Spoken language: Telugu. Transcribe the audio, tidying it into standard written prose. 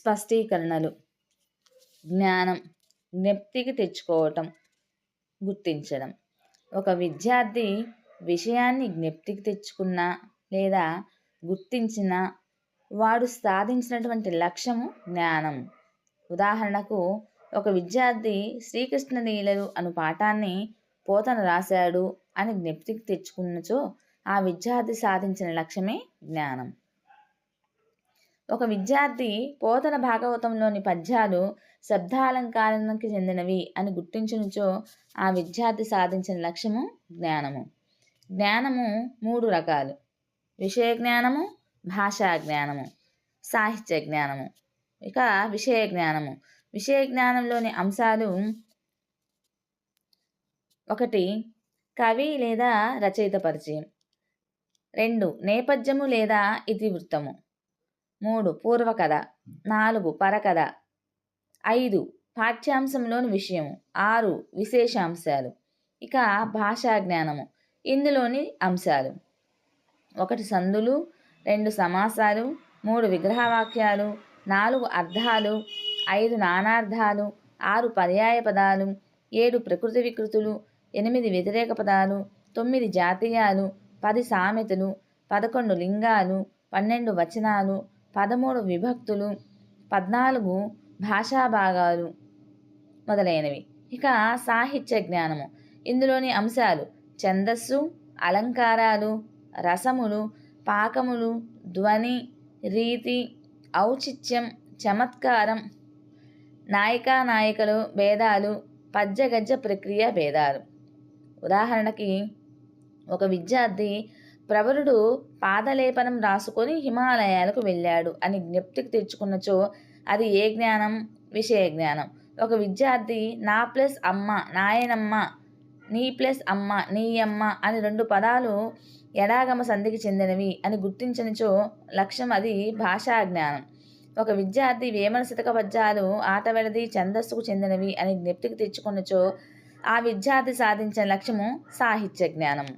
స్పష్టీకరణలు. జ్ఞానం, జ్ఞప్తికి తెచ్చుకోవటం, గుర్తించడం. ఒక విద్యార్థి విషయాన్ని జ్ఞప్తికి తెచ్చుకున్నా లేదా గుర్తించినా వాడు సాధించినటువంటి లక్ష్యము జ్ఞానం. ఉదాహరణకు, ఒక విద్యార్థి శ్రీకృష్ణ లీలలు అను పాఠాన్ని పోతన రాశాడు అని జ్ఞప్తికి తెచ్చుకున్నచో ఆ విద్యార్థి సాధించిన లక్ష్యమే జ్ఞానం. ఒక విద్యార్థి పోతన భాగవతంలోని పద్యాలు శబ్దాలంకారానికి చెందినవి అని గుర్తించినచో ఆ విద్యార్థి సాధించిన లక్ష్యము జ్ఞానము. జ్ఞానము 3 రకాలు: విషయ జ్ఞానము, భాషా జ్ఞానము, సాహిత్య జ్ఞానము. ఇక విషయ జ్ఞానము. విషయ జ్ఞానంలోని అంశాలు: 1. కవి లేదా రచయిత పరిచయం. 2. నేపథ్యము లేదా ఇతివృత్తము. 3. పూర్వకథ. 4. పరకథ. 5. పాఠ్యాంశంలోని విషయము. 6. విశేషాంశాలు. ఇక భాషా జ్ఞానము. ఇందులోని అంశాలు: 1. సందులు, 2 సమాసాలు, 3 విగ్రహవాక్యాలు, 4 అర్థాలు, 5 నానార్థాలు, 6 పర్యాయ పదాలు, 7 ప్రకృతి వికృతులు, 8 వ్యతిరేక పదాలు, 9 జాతీయాలు, 10 సామెతలు, 11 లింగాలు, 12 వచనాలు, 13 విభక్తులు, 14 భాషా భాగాలు మొదలైనవి. ఇక సాహిత్య జ్ఞానము. ఇందులోని అంశాలు: ఛందస్సు, అలంకారాలు, రసములు, పాకములు, ధ్వని, రీతి, ఔచిత్యం, చమత్కారం, నాయికా నాయకులు భేదాలు, పద్య గద్య ప్రక్రియ భేదాలు. ఉదాహరణకి, ఒక విద్యార్థి ప్రవరుడు పాదలేపనం రాసుకొని హిమాలయాలకు వెళ్ళాడు అని జ్ఞప్తికి తెచ్చుకున్నచో అది ఏ జ్ఞానం? విషయ జ్ఞానం. ఒక విద్యార్థి నా ప్లస్ అమ్మ నాయనమ్మ, నీ ప్లస్ అమ్మ నీయమ్మ అని 2 పదాలు ఎడాగమ సంధికి చెందినవి అని గుర్తించినచో లక్ష్యం అది భాషా జ్ఞానం. ఒక విద్యార్థి వేమన శతక పద్యాలు ఆటవెడది ఛందస్సుకు చెందినవి అని జ్ఞప్తికి తెచ్చుకున్నచో ఆ విద్యార్థి సాధించిన లక్ష్యము సాహిత్య జ్ఞానం.